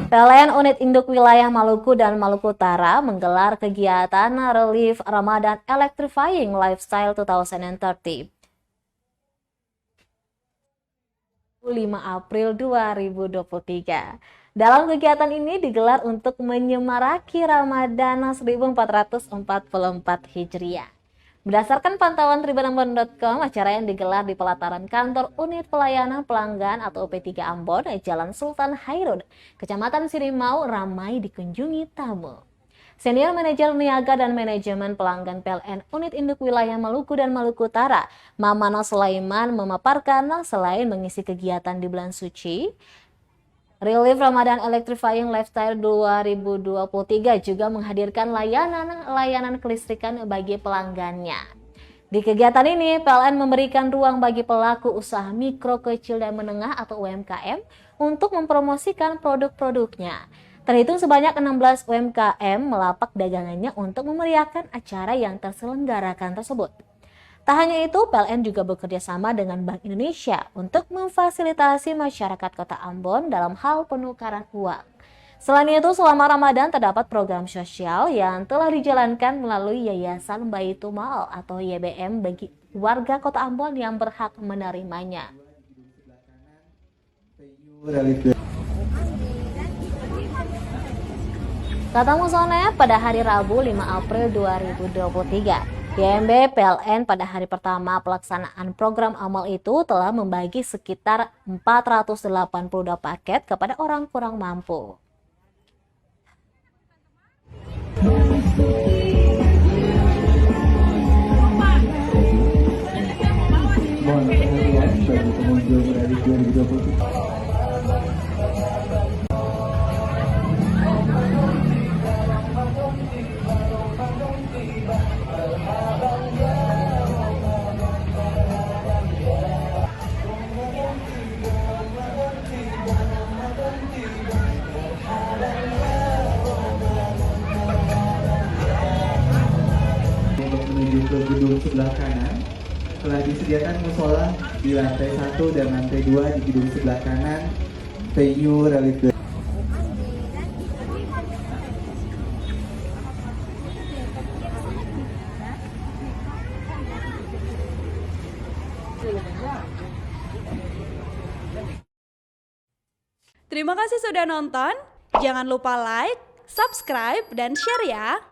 PLN Unit Induk Wilayah Maluku dan Maluku Utara menggelar kegiatan Relief Ramadan Electrifying Lifestyle 2030. 5 April 2023. Dalam kegiatan ini digelar untuk menyemaraki Ramadan 1444 Hijriah. Berdasarkan pantauan tribunambon.com, acara yang digelar di pelataran kantor Unit Pelayanan Pelanggan atau UP3 Ambon, Jalan Sultan Hairun, Kecamatan Sirimau, ramai dikunjungi tamu. Senior Manajer Niaga dan Manajemen Pelanggan PLN Unit Induk Wilayah Maluku dan Maluku Utara, Mamano Sulaiman, memaparkan selain mengisi kegiatan di bulan suci, Relief Ramadan Electrifying Lifestyle 2023 juga menghadirkan layanan kelistrikan bagi pelanggannya. Di kegiatan ini, PLN memberikan ruang bagi pelaku usaha mikro, kecil, dan menengah atau UMKM untuk mempromosikan produk-produknya. Terhitung sebanyak 16 UMKM melapak dagangannya untuk memeriahkan acara yang terselenggarakan tersebut. Tak hanya itu, PLN juga bekerja sama dengan Bank Indonesia untuk memfasilitasi masyarakat Kota Ambon dalam hal penukaran uang. Selain itu, selama Ramadan terdapat program sosial yang telah dijalankan melalui Yayasan Baitul Mal atau YBM bagi warga Kota Ambon yang berhak menerimanya. Kata Musone pada hari Rabu 5 April 2023. YMB PLN pada hari pertama pelaksanaan program amal itu telah membagi sekitar 482 paket kepada orang kurang mampu. Mohon perhatian bagi pengunjung dari 2023. Menuju ke gedung sebelah kanan, telah disediakan musola di lantai 1 dan lantai 2 di gedung sebelah kanan venue Relief. Terima kasih sudah nonton. Jangan lupa like, subscribe, dan share ya.